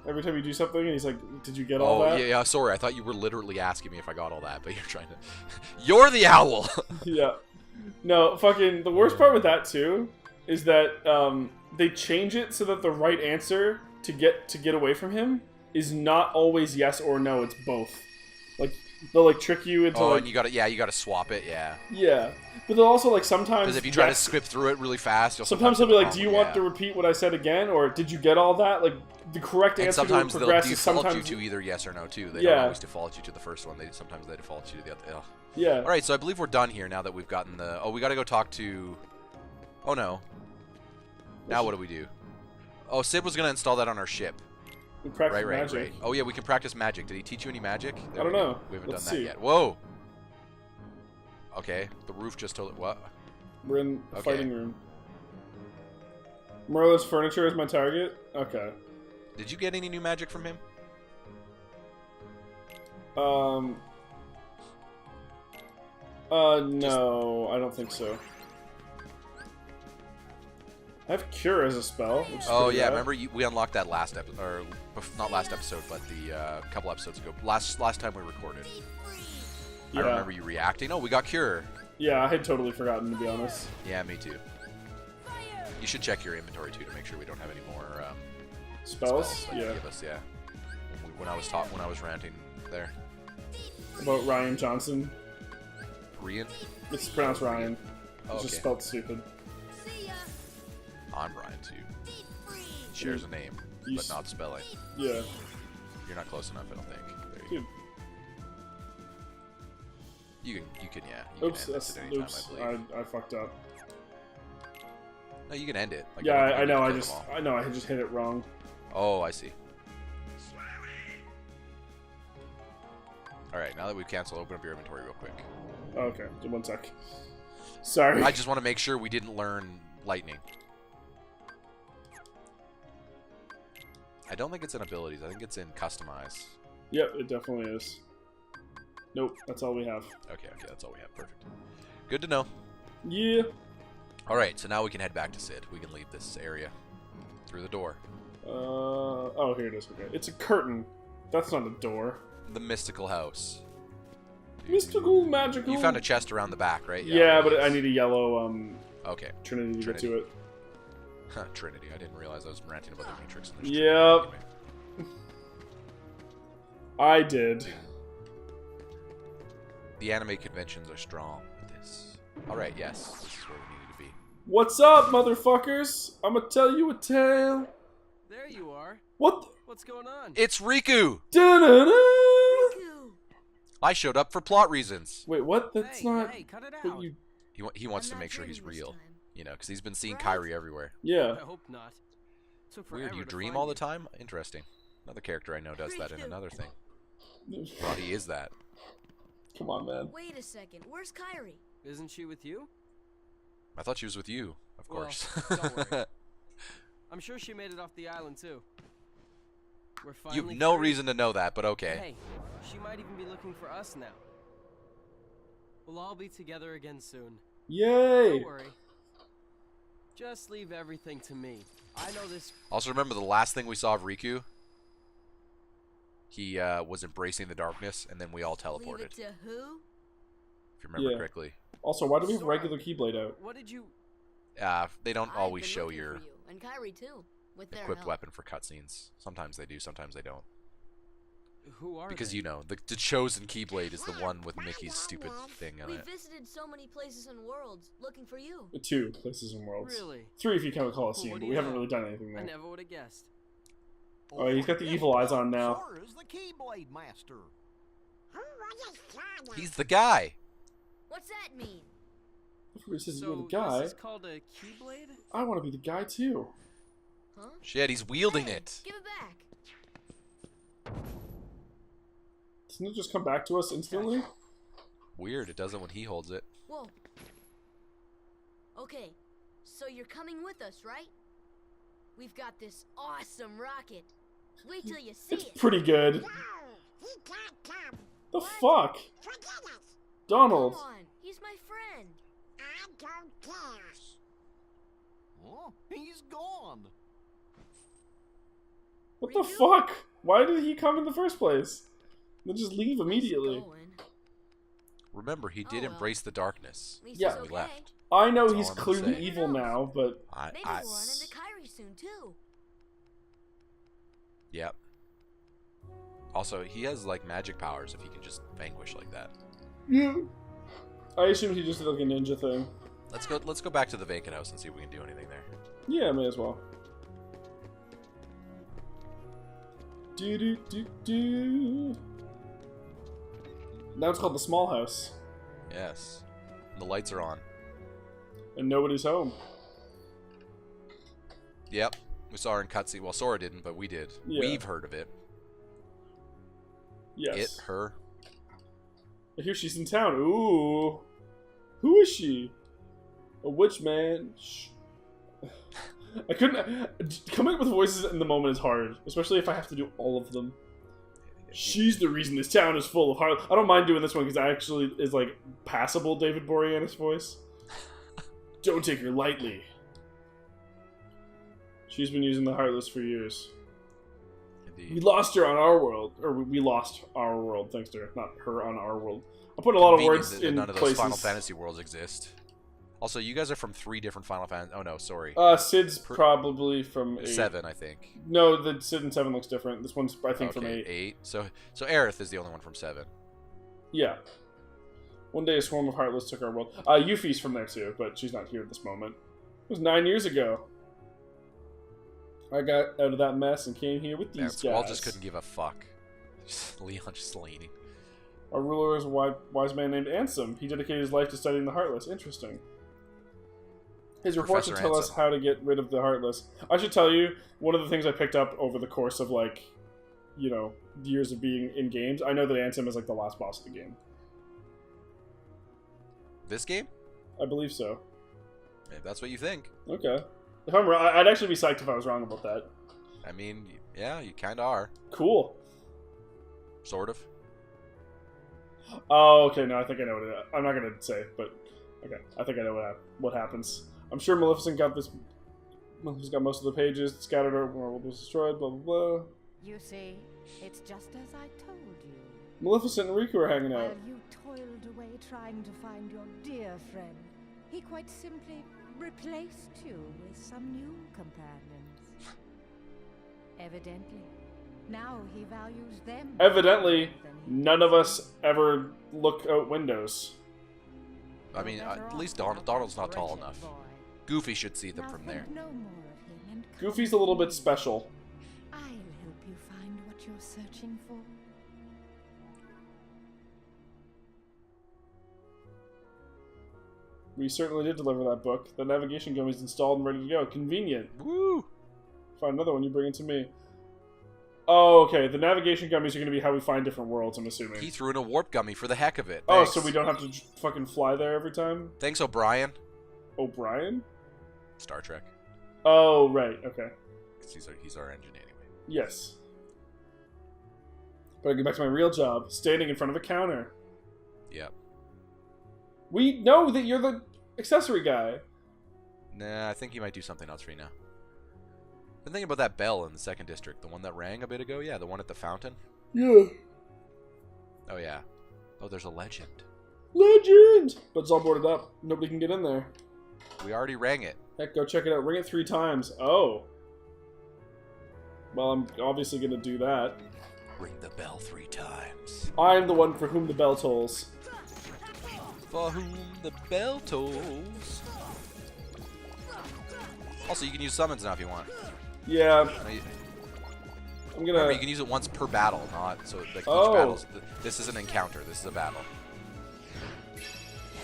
S2: Every time you do something, and he's like, did you get all that?
S1: Oh, yeah, sorry. I thought you were literally asking me if I got all that, but you're trying to... You're the owl!
S2: Yeah. No, fucking... The worst part with that, too, is that they change it so that the right answer to get away from him is not always yes or no, it's both. Like, they'll, like, trick you into,
S1: and you gotta swap it, yeah.
S2: Yeah. But they'll also, like, sometimes...
S1: Because if you try to skip through it really fast, you'll
S2: sometimes they'll be like, do you want to repeat what I said again? Or did you get all that? Like, the correct answer to progress is sometimes...
S1: you to either yes or no, too. They don't always default you to the first one. Sometimes they default you to the other. Ugh.
S2: Yeah.
S1: All right, so I believe we're done here now that we've gotten the. Oh, we got to go talk to. Oh no. Now what do we do? Oh, Sid was gonna install that on our ship.
S2: We practice magic.
S1: Right. Oh yeah, we can practice magic. Did he teach you any magic?
S2: I don't know.
S1: We haven't
S2: Let's
S1: done that
S2: see.
S1: yet. Whoa. Okay, the roof just told it what?
S2: We're in the
S1: Okay.
S2: fighting room. Merlin's furniture is my target? Okay.
S1: Did you get any new magic from him?
S2: No, I don't think so. I have Cure as a spell. Which is
S1: Oh
S2: pretty
S1: yeah,
S2: bad.
S1: remember we unlocked that last episode, or not last episode, but the couple episodes ago. Last time we recorded. I
S2: Yeah.
S1: remember you reacting. Oh, we got Cure.
S2: Yeah, I had totally forgotten, to be honest.
S1: Yeah, me too. You should check your inventory too to make sure we don't have any more
S2: Spells?
S1: that you
S2: Yeah.
S1: give us, yeah. When I was ranting there.
S2: About Ryan Johnson.
S1: Rian?
S2: It's pronounced Ryan.
S1: Oh,
S2: It's just
S1: okay.
S2: spelled stupid.
S1: I'm Ryan too. He shares a name,
S2: You
S1: but
S2: s-
S1: not spelling.
S2: Yeah.
S1: You're not close enough, I don't think. There you
S2: Dude.
S1: go. You can, yeah. You
S2: Oops,
S1: can end this at any time,
S2: oops.
S1: I believe.
S2: I fucked up.
S1: No, you can end it. Like,
S2: Yeah,
S1: don't think
S2: I
S1: you
S2: know.
S1: need
S2: I
S1: to kill
S2: just,
S1: them all.
S2: I know. I just hit it wrong.
S1: Oh, I see. Alright, now that we've canceled, open up your inventory real quick.
S2: Oh, okay, one sec. Sorry.
S1: I just want to make sure we didn't learn lightning. I don't think it's in abilities. I think it's in customize.
S2: Yep, it definitely is. Nope, that's all we have.
S1: Okay, that's all we have. Perfect. Good to know.
S2: Yeah.
S1: Alright, so now we can head back to Sid. We can leave this area through the door.
S2: Oh, here it is. Okay, it's a curtain. That's not a door.
S1: The mystical house.
S2: Mystical, magical.
S1: You found a chest around the back, right?
S2: Yeah, but I need a yellow
S1: Okay.
S2: Trinity to get to it.
S1: Huh, Trinity. I didn't realize I was ranting about the Matrix. And there's
S2: Yep.
S1: Trinity. Anyway.
S2: I did.
S1: The anime conventions are strong with this. Alright, yes. This is where we needed to be.
S2: What's up, motherfuckers? I'ma tell you a tale.
S6: There you are.
S2: What?
S6: What's going on?
S1: It's Riku!
S2: Da-da-da!
S1: I showed up for plot reasons.
S2: Wait, what? That's
S6: Hey,
S2: not.
S6: hey, cut it
S2: What
S6: out.
S2: you?
S1: He wants to make sure he's real. You know, because he's been seeing Kyrie everywhere.
S2: Yeah.
S6: I hope not. Took
S1: Weird,
S6: forever
S1: you
S6: to
S1: dream
S6: find
S1: all the
S6: you.
S1: time? Interesting. Another character I know does that in another thing. Well, he is that.
S2: Come on, man.
S5: Wait a second. Where's Kyrie?
S6: Isn't she with you?
S1: I thought she was with you, of
S6: Well,
S1: course.
S6: don't worry. I'm sure she made it off the island too. We're
S1: You
S6: finally
S1: have no
S6: free.
S1: reason to know that, but okay.
S6: Hey, she might even be looking for us now. We'll all be together again soon.
S2: Yay!
S6: Don't worry. Just leave everything to me. I know this.
S1: Also, remember the last thing we saw of Riku? He was embracing the darkness, and then we all
S5: Leave
S1: teleported.
S5: it to who?
S1: If you remember
S2: Yeah.
S1: correctly.
S2: Also, why do we have
S6: Sora.
S2: regular Keyblade out?
S6: What did you?
S1: They don't
S5: I've
S1: always
S5: been
S1: show
S5: looking
S1: your
S5: for you, and Kyrie too, with their
S1: equipped
S5: help.
S1: weapon for cutscenes. Sometimes they do, sometimes they don't.
S6: Who are
S1: Because
S6: they?
S1: you know, the chosen Keyblade is the one with Mickey's stupid thing on
S5: We
S1: it.
S5: visited so many places and worlds looking for you.
S2: 2 places and worlds.
S6: Really?
S2: 3 if you count Coliseum,
S6: Well, what
S2: but
S6: do
S2: we
S6: you
S2: haven't
S6: know?
S2: really done anything
S6: I
S2: there.
S6: never would have guessed.
S2: Oh, he's got the evil eyes on now.
S4: Sure is the Keyblade Master.
S1: He's the guy!
S5: What's that mean?
S2: Everybody says
S6: So
S2: you're the guy.
S6: this is called a Keyblade?
S2: I want to be the guy too.
S5: Huh?
S1: Shit, he's wielding
S5: Hey,
S1: it!
S5: Give it back.
S2: Doesn't it just come back to us instantly?
S1: Weird, it doesn't when he holds it.
S5: Whoa. Okay, so you're coming with us, right? We've got this awesome rocket. Wait till you see
S2: It's
S5: it.
S2: pretty good. The fuck? Donald.
S5: Come on, he's my friend.
S4: Oh, he's gone.
S2: What the fuck? Why did he come in the first place? Then just leave immediately.
S5: He's going.
S1: Remember, he did
S5: Oh, well.
S1: embrace the darkness.
S5: At least
S2: Yeah.
S5: he's
S1: when we
S5: okay.
S1: left.
S2: I know
S1: That's
S2: he's
S1: all I'm
S2: clearly
S1: saying.
S2: evil now, but
S5: Maybe we'll run into Kyrie soon too.
S1: Yep. Also, he has like magic powers if he can just vanquish like that.
S2: yeah. I assumed he just did like a ninja thing.
S1: Let's go back to the vacant house and see if we can do anything there.
S2: Yeah, may as well. Do do do do. Now it's called the small house.
S1: Yes. The lights are on.
S2: And nobody's home.
S1: Yep. We saw her in cutscene. Well, Sora didn't, but we did.
S2: Yeah.
S1: We've heard of it.
S2: Yes.
S1: It, her.
S2: I hear she's in town. Ooh. Who is she? A witch, man. Shh. I couldn't... Coming up with voices in the moment is hard. Especially if I have to do all of them. She's the reason this town is full of heart. I don't mind doing this one because it actually is like passable David Boreanaz voice. Don't take her lightly. She's been using the Heartless for years.
S1: Indeed.
S2: We lost her on our world, or we lost our world thanks to her, not her on our world. I'm putting a lot of words in
S1: none of those
S2: places.
S1: Final Fantasy worlds exist. Also, you guys are from 3 different Final Fantasy. Oh no, sorry.
S2: Sid's probably from 8.
S1: 7, I think.
S2: No, the Sid and 7 looks different. This one's I think from 8.
S1: 8. So Aerith is the only one from 7.
S2: Yeah. One day a swarm of Heartless took our world. Yuffie's from there too, but she's not here at this moment. It was 9 years ago. I got out of that mess and came here with these guys.
S1: Squall just couldn't give a fuck. Leon just leaning.
S2: Our ruler is a wise man named Ansem. He dedicated his life to studying the Heartless. Interesting. His reports would tell us how to get rid of the Heartless. I should tell you, one of the things I picked up over the course of, like, you know, years of being in games, I know that Ansem is, like, the last boss of the game.
S1: This game?
S2: I believe so.
S1: If that's what you think.
S2: Okay. If I'm wrong, I'd actually be psyched if I was wrong about that.
S1: I mean, yeah, you kind of are.
S2: Cool.
S1: Sort of.
S2: Oh, okay, no, I think I know what it is. I'm not going to say, but okay. I think I know what happens. I'm sure Maleficent got this. Maleficent got most of the pages, scattered our world was destroyed, blah, blah, blah.
S7: You see, it's just as I told you.
S2: Maleficent and Riku are hanging out.
S7: While you toiled away trying to find your dear friend, he quite simply replaced you with some new companions. Evidently, now he values them.
S2: Evidently, none of us ever look out windows.
S1: I mean, at least Donald's not tall enough. Goofy should see them from there.
S2: Goofy's a little bit special.
S7: I'll help you find what you're searching for.
S2: We certainly did deliver that book. The navigation gummy's installed and ready to go. Convenient.
S1: Woo!
S2: Find another one, you bring it to me. Oh, okay. The navigation gummies are going to be how we find different worlds, I'm assuming.
S1: He threw in a warp gummy for the heck of it.
S2: Oh,
S1: Thanks.
S2: so we don't have to fucking fly there every time?
S1: Thanks, O'Brien.
S2: O'Brien?
S1: Star Trek.
S2: Oh, right. Okay.
S1: He's our engine anyway.
S2: Yes. But I get back to my real job, standing in front of a counter.
S1: Yep.
S2: We know that you're the accessory guy.
S1: Nah, I think he might do something else for you now. Been thinking about that bell in the 2nd district, the one that rang a bit ago. Yeah, the one at the fountain.
S2: Yeah.
S1: Oh yeah. Oh, there's a legend.
S2: Legend! But it's all boarded up. Nobody can get in there.
S1: We already rang it.
S2: Heck, go check it out. Ring it 3 times. Oh. Well, I'm obviously going to do that.
S1: Ring the bell 3 times.
S2: I'm the one for whom the bell tolls.
S1: For whom the bell tolls. Also, you can use summons now if you want.
S2: Yeah. I'm gonna.
S1: Remember, you can use it once per battle, not so like each
S2: Oh.
S1: battle's. This is an encounter. This is a battle.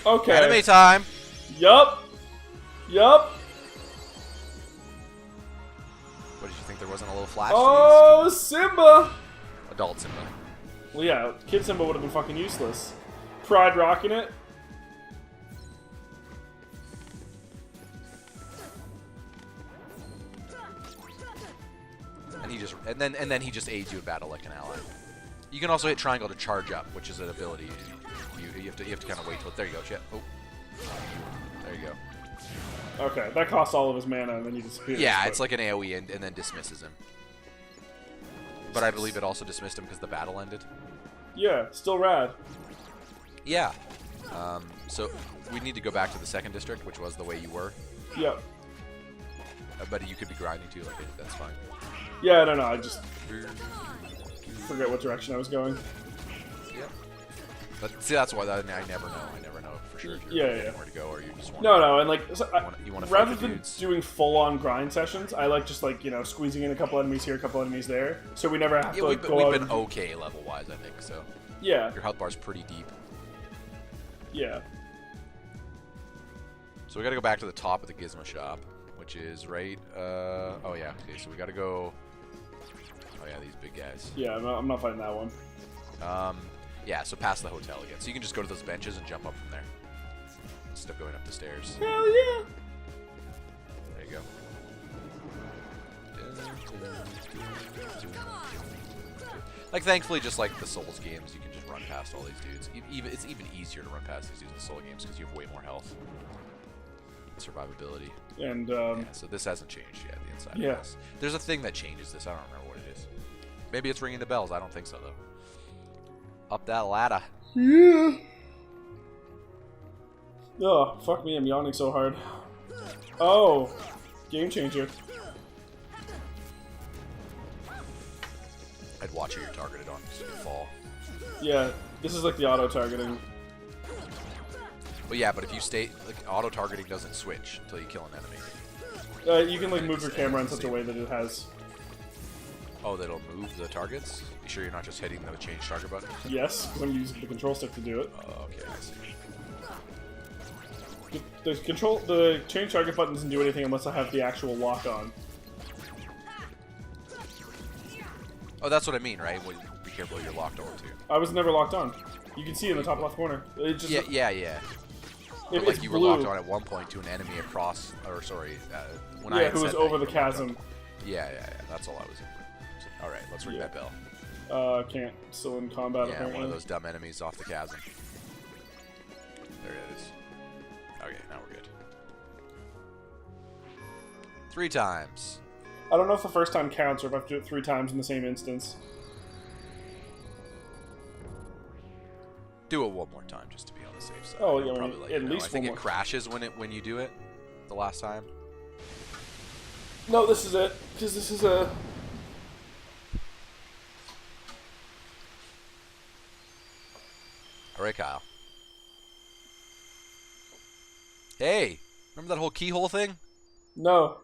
S2: Okay.
S1: Anime time.
S2: Yup. Yup.
S1: What did you think? There wasn't a little flash?
S2: Oh, Simba.
S1: Adult Simba.
S2: Well, yeah. Kid Simba would have been fucking useless. Pride rocking it.
S1: And then he just aids you in battle like an ally. You can also hit triangle to charge up, which is an ability. You have to kind of wait till there you go. Shit. Oh. There you go.
S2: Okay, that costs all of his mana and then he disappears.
S1: Yeah,
S2: but...
S1: it's like an AoE and then dismisses him. But I believe it also dismissed him because the battle ended.
S2: Yeah, still rad.
S1: Yeah. So we need to go back to the 2nd district, which was the way you were.
S2: Yep.
S1: But you could be grinding too, like that's fine.
S2: Yeah, no, I just forget what direction I was going.
S1: Yep. But see, that's why I never know. I never know for sure if you're
S2: Yeah.
S1: where to go or you just want.
S2: No, and like so
S1: you want to
S2: rather than doing full-on grind sessions, I like just like squeezing in a couple enemies here, a couple enemies there, so we never have to like, go out.
S1: We've been okay level-wise, I think. So
S2: yeah,
S1: your health bar's pretty deep.
S2: Yeah.
S1: So we gotta go back to the top of the Gizmo shop, which is right. Oh yeah. Okay, so we gotta go. Oh yeah, these big guys.
S2: Yeah, I'm not fighting that one.
S1: Yeah. So past the hotel again. So you can just go to those benches and jump up from there instead of going up the stairs.
S2: Hell yeah!
S1: There you go. Like, thankfully, just like the Souls games, you can just run past all these dudes. It's even easier to run past these dudes in the Soul games because you have way more health. Survivability.
S2: And,
S1: yeah, so this hasn't changed yet, the inside
S2: yeah.
S1: of this. There's a thing that changes this. I don't remember what it is. Maybe it's ringing the bells. I don't think so, though. Up that ladder.
S2: Yeah. Oh, fuck me, I'm yawning so hard. Oh, game changer.
S1: I'd watch who you're targeted on because you fall.
S2: Yeah, this is like the auto-targeting.
S1: But yeah, but if you stay, like, auto-targeting doesn't switch until you kill an enemy.
S2: You can like move your camera in such a way that it has...
S1: Oh, that'll move the targets? You sure you're not just hitting the change target button?
S2: Yes, because I'm using the control stick to do it.
S1: Oh, okay, I see.
S2: The change target button doesn't do anything unless I have the actual lock on.
S1: Oh, that's what I mean, right? Well, be careful you're locked on too.
S2: I was never locked on. You can see in the top left corner. It just
S1: Yeah. But like you were locked on at one point to an enemy across, or sorry, when I had
S2: who was
S1: said
S2: over
S1: that,
S2: the chasm.
S1: Yeah. That's all I was. All right, let's ring that bell.
S2: Can't. Still in combat.
S1: Yeah,
S2: apparently.
S1: one of those dumb enemies off the chasm. There it is. Okay, now we're good. 3 times.
S2: I don't know if the first time counts or if I have to do it 3 times in the same instance.
S1: Do it one more time just to be on the safe side.
S2: Oh,
S1: It'll
S2: yeah,
S1: probably let
S2: at
S1: you know.
S2: least
S1: I think
S2: one
S1: it
S2: more.
S1: crashes when you do it the last time.
S2: No, this is it. Because this is a...
S1: All right, Kyle. Hey, remember that whole keyhole thing?
S2: No.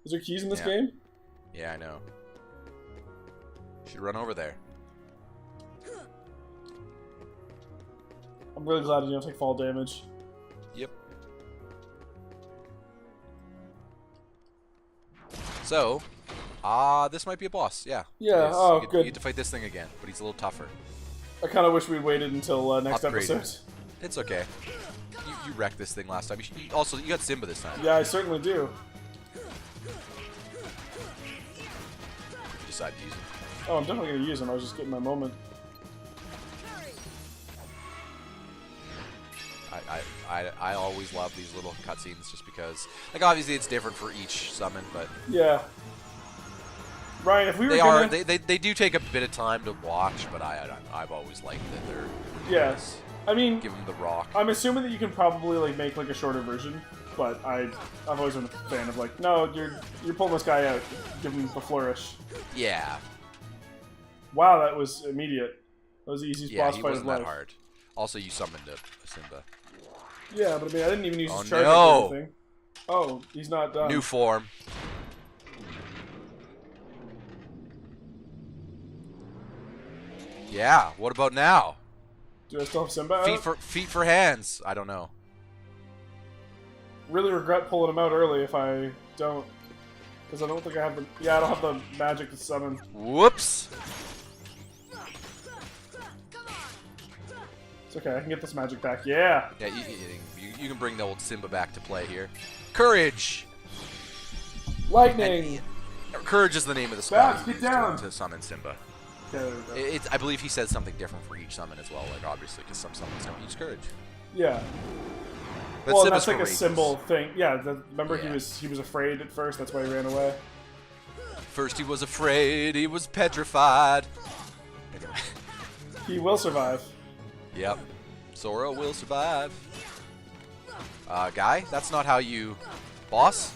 S2: Is there keys in this
S1: Yeah.
S2: game?
S1: Yeah, I know. Should run over there.
S2: I'm really glad you don't take fall damage.
S1: Yep. So, this might be a boss. Yeah.
S2: Yeah,
S1: It is.
S2: oh,
S1: you
S2: good.
S1: get to fight this thing again, but he's a little tougher.
S2: I kind of wish we'd waited until next
S1: Upgraded.
S2: episode.
S1: It's okay. You wrecked this thing last time. Also, you got Simba this time.
S2: Yeah, I certainly do.
S1: You decide to use him.
S2: Oh, I'm definitely going to use him. I was just getting my moment.
S1: I always love these little cutscenes just because, like, obviously it's different for each summon, but
S2: Yeah. Ryan, if we were
S1: they
S2: gonna...
S1: are they do take a bit of time to watch, but I've always liked that they're
S2: Yes. I mean,
S1: give them the rock.
S2: I'm assuming that you can probably like make like a shorter version, but I've always been a fan of like, no, you're pulling this guy out, give him the flourish.
S1: Yeah.
S2: Wow, that was immediate. That was the easiest
S1: Yeah,
S2: boss
S1: he
S2: fight
S1: wasn't
S2: of life.
S1: that hard. Also, you summoned a Simba.
S2: Yeah, but I mean, I didn't even use
S1: Oh,
S2: his charge
S1: no.
S2: or anything. Oh, he's not done.
S1: New form. Yeah. What about now?
S2: Do I still have Simba out?
S1: Feet for hands. I don't know.
S2: Really regret pulling him out early if I don't. Because I don't think I have the... Yeah, I don't have the magic to summon.
S1: Whoops.
S2: It's okay, I can get this magic back. Yeah!
S1: Yeah, you can bring the old Simba back to play here. Courage.
S2: Lightning!
S1: Courage is the name of the spell.
S2: Babs,
S1: you
S2: get
S1: use
S2: down!
S1: to summon Simba.
S2: Okay, there we go.
S1: I believe he says something different for each summon as well. Like obviously, because some summons don't use courage.
S2: Yeah.
S1: But
S2: Well,
S1: Simba's
S2: that's like a
S1: courageous.
S2: symbol thing. Yeah, remember
S1: Yeah.
S2: he was afraid at first, that's why he ran away.
S1: First he was afraid, he was petrified. Anyway.
S2: He will survive.
S1: Yep. Sora will survive. Guy, that's not how you... Boss?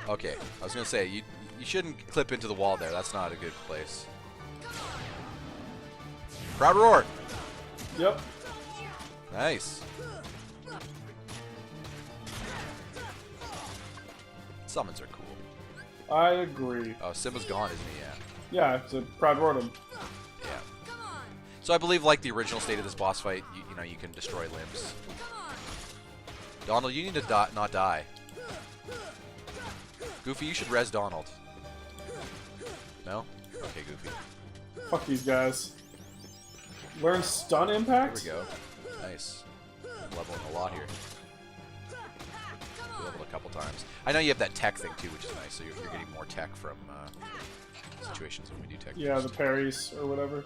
S1: Okay, I was gonna say, you shouldn't clip into the wall there. That's not a good place. Proud roar!
S2: Yep.
S1: Nice. Summons are cool.
S2: I agree.
S1: Oh, Simba's gone, isn't he? Yeah.
S2: Yeah, it's a proud rotom.
S1: Yeah. So I believe, like the original state of this boss fight, you know, you can destroy limbs. Donald, you need to not die. Goofy, you should res Donald. No? Okay, Goofy.
S2: Fuck these guys. Learn stun impact?
S1: Here we go. Nice. I'm leveling a lot here. We leveled a couple times. I know you have that tech thing too, which is nice. So you're getting more tech from situations when we do tech.
S2: Yeah,
S1: boost.
S2: the parries or whatever.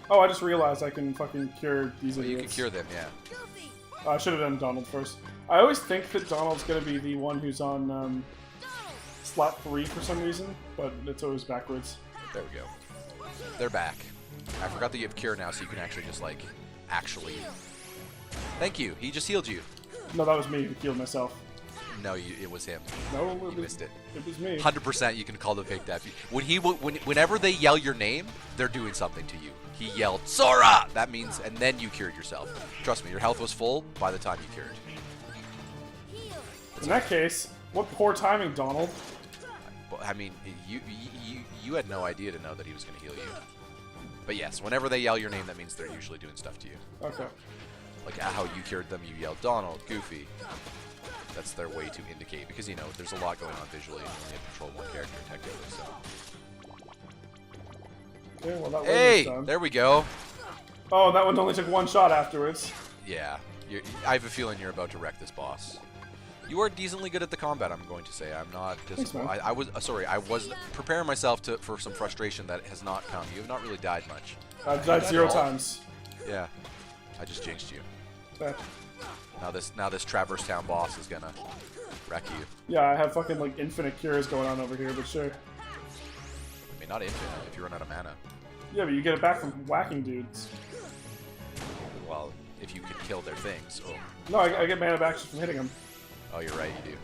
S2: Oh, I just realized I can fucking cure these
S1: Well, you
S2: idiots.
S1: can cure them, yeah.
S2: I should have done Donald first. I always think that Donald's gonna be the one who's on slot 3 for some reason, but it's always backwards.
S1: There we go. They're back. I forgot that you have cure now, so you can actually just like actually. Thank you. He just healed you.
S2: No, that was me who healed myself.
S1: No, it was him.
S2: No,
S1: You missed it.
S2: It was me.
S1: 100% you can call the fake that. Whenever they yell your name, they're doing something to you. He yelled, Sora! That means, and then you cured yourself. Trust me, your health was full by the time you cured.
S2: In that case, what poor timing, Donald.
S1: I mean, you had no idea to know that he was going to heal you. But yes, whenever they yell your name, that means they're usually doing stuff to you.
S2: Okay.
S1: Like how you cured them, you yelled Donald, Goofy. That's their way to indicate, because, you know, there's a lot going on visually, and you only control one character, technically, so.
S2: Okay, well, that
S1: Hey!
S2: done.
S1: There we go.
S2: Oh, that one only took one shot afterwards.
S1: Yeah. I have a feeling you're about to wreck this boss. You are decently good at the combat, I'm going to say. I'm not disappointed.
S2: man.
S1: I was sorry. I was preparing myself for some frustration that has not come. You have not really died much.
S2: I've died 0
S1: at all.
S2: times.
S1: Yeah. I just jinxed you.
S2: Eh.
S1: Now this Traverse Town boss is gonna wreck you.
S2: Yeah, I have fucking like infinite cures going on over here, but sure.
S1: I mean, not infinite if you run out of mana.
S2: Yeah, but you get it back from whacking dudes.
S1: Well, if you can kill their things. Oh,
S2: No, I get mana back just from hitting them.
S1: oh, you're right. You do.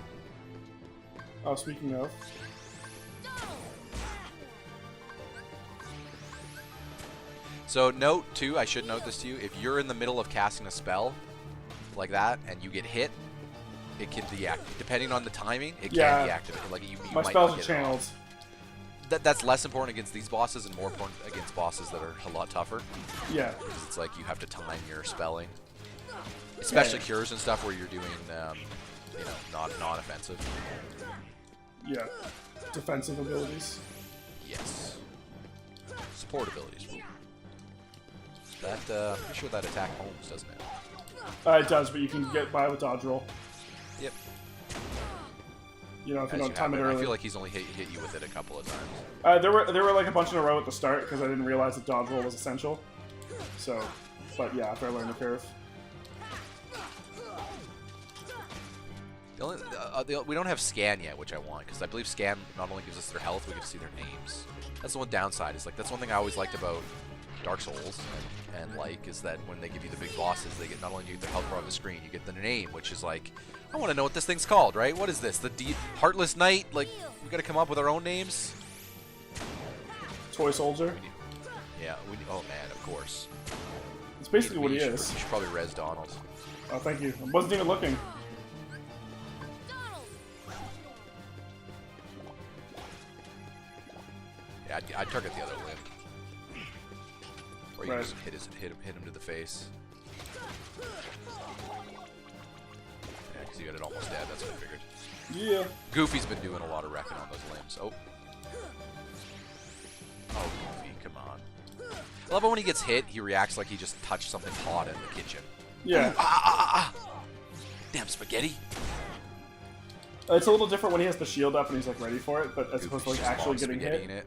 S2: Oh, speaking of.
S1: So note too, I should note this to you. If you're in the middle of casting a spell like that and you get hit, it can deactivate. Depending on the timing, it
S2: Yeah.
S1: can deactivate. Like you
S2: My
S1: might
S2: spells
S1: not
S2: are
S1: get it
S2: channeled.
S1: off. That's less important against these bosses and more important against bosses that are a lot tougher.
S2: Yeah.
S1: Because it's like you have to time your spelling, especially
S2: Yeah.
S1: cures and stuff where you're doing, you know, non-offensive.
S2: Yeah. Defensive abilities.
S1: Yes. Support abilities. That pretty sure that attack homes, doesn't it?
S2: It does, but you can get by with dodge roll.
S1: Yep.
S2: You know, if you
S1: As
S2: don't
S1: you
S2: time
S1: have
S2: it
S1: it.
S2: early.
S1: I feel like he's only hit you with it a couple of times.
S2: There were like a bunch in a row at the start because I didn't realize that dodge roll was essential. So, but yeah, after I learned the curve.
S1: The only, we don't have scan yet, which I want, because I believe scan not only gives us their health, we get to see their names. That's the one downside. Is like that's one thing I always liked about Dark Souls and like is that when they give you the big bosses, they get not only do you get their health bar on the screen, you get the name, which is like I want to know what this thing's called, right? What is this? The Heartless Knight? Like we got to come up with our own names.
S2: Toy soldier.
S1: Yeah. Oh man, of course.
S2: It's basically what he
S1: You
S2: is.
S1: should probably res Donald.
S2: Oh, thank you. I wasn't even looking.
S1: Yeah, I'd target the other limb. Or you
S2: Right.
S1: can just hit him to the face. Yeah, because you got it almost dead. That's what I figured.
S2: Yeah.
S1: Goofy's been doing a lot of wrecking on those limbs. Oh. Oh, Goofy, come on. I love it when he gets hit, he reacts like he just touched something hot in the kitchen.
S2: Yeah.
S1: Ooh, ah. Damn spaghetti.
S2: It's a little different when he has the shield up and he's like ready for it, but as opposed to
S1: Goofy's
S2: like
S1: just
S2: actually
S1: long
S2: getting
S1: spaghetti
S2: hit.
S1: in it.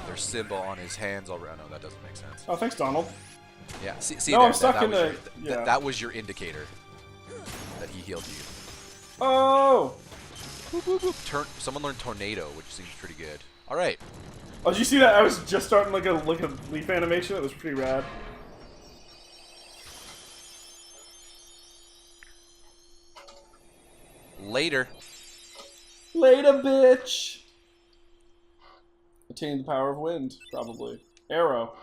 S1: There's symbol on his hands already. No, that doesn't make sense.
S2: Oh, thanks, Donald.
S1: Yeah, see
S2: No,
S1: there,
S2: I'm stuck
S1: that
S2: in
S1: was
S2: the-
S1: your,
S2: yeah.
S1: that was your indicator that he healed you.
S2: Oh!
S1: Someone learned tornado, which seems pretty good. All right.
S2: Oh, did you see that? I was just starting like a leaf animation. It was pretty rad.
S1: Later.
S2: Later, bitch. Attain the power of wind, probably. Arrow.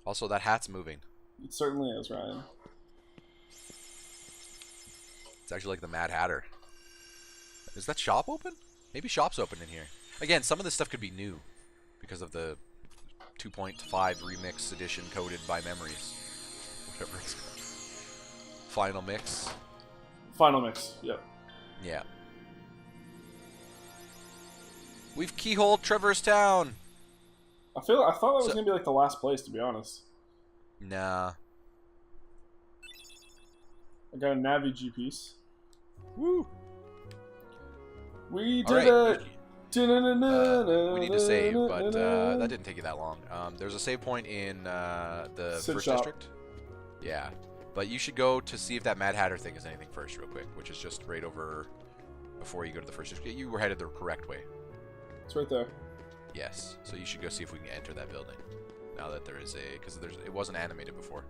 S1: Also, that hat's moving.
S2: It certainly is, Ryan.
S1: It's actually like the Mad Hatter. Is that shop open? Maybe shop's open in here. Again, some of this stuff could be new because of the 2.5 remix edition coded by memories. Whatever it's called. Final mix.
S2: Final mix. Yep.
S1: Yeah. We've keyholed Trevor's Town.
S2: I thought that was gonna be like the last place, to be honest.
S1: Nah.
S2: I got a Navi piece. Woo! We did
S1: Alright.
S2: it.
S1: We need to save, but that didn't take you that long. There's a save point in the
S2: Sid
S1: first
S2: shop.
S1: district. Yeah, but you should go to see if that Mad Hatter thing is anything first, real quick, which is just right over before you go to the first district. You were headed the correct way.
S2: It's right there.
S1: Yes, so you should go see if we can enter that building. Now that there is because it wasn't animated before.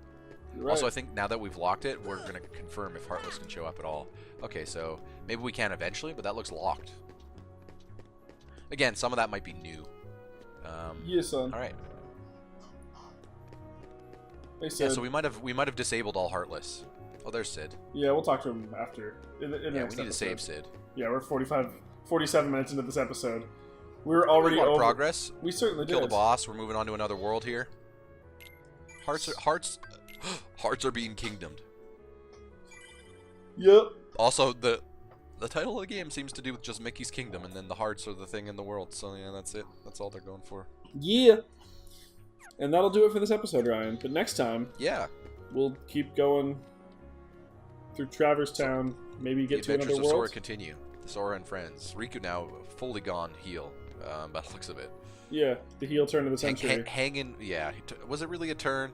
S2: You're right.
S1: Also, I think now that we've locked it, we're gonna confirm if Heartless can show up at all. Okay, so maybe we can eventually, but that looks locked. Again, some of that might be new.
S2: Yes, son.
S1: All right.
S2: Hey, Sid.
S1: Yeah, so we might have disabled all Heartless. Oh, there's Sid.
S2: Yeah, we'll talk to him after. In the
S1: Yeah,
S2: next
S1: we need to save
S2: episode.
S1: Sid.
S2: Yeah, we're 47 minutes into this episode. We're already
S1: A lot of
S2: over.
S1: progress.
S2: We certainly did.
S1: Kill the boss. We're moving on to another world here. Hearts are being kingdomed.
S2: Yep.
S1: Also, the title of the game seems to do with just Mickey's kingdom, and then the hearts are the thing in the world. So yeah, that's it. That's all they're going for.
S2: Yeah. And that'll do it for this episode, Ryan. But next time,
S1: Yeah.
S2: we'll keep going through Traverse Town. Maybe get to
S1: Adventures
S2: another
S1: of Sora
S2: world.
S1: continue. Sora and friends. Riku now fully gone heel. By the looks of it.
S2: Yeah, the heel turn of the century.
S1: Hanging. Yeah. Was it really a turn?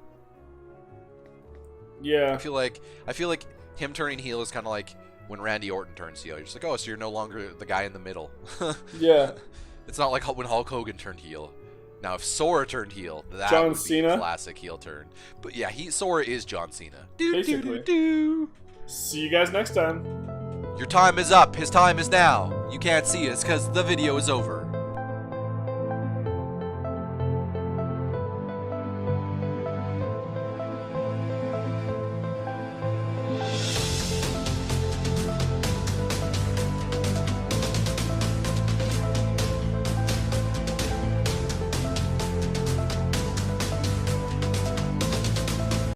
S2: Yeah.
S1: I feel like him turning heel is kind of like when Randy Orton turns heel. You're just like, oh, so you're no longer the guy in the middle.
S2: Yeah.
S1: It's not like when Hulk Hogan turned heel. Now, if Sora turned heel, that
S2: John
S1: would be
S2: Cena?
S1: a classic heel turn. But yeah, Sora is John Cena.
S2: Basically. See you guys next time.
S1: Your time is up. His time is now. You can't see us because the video is over.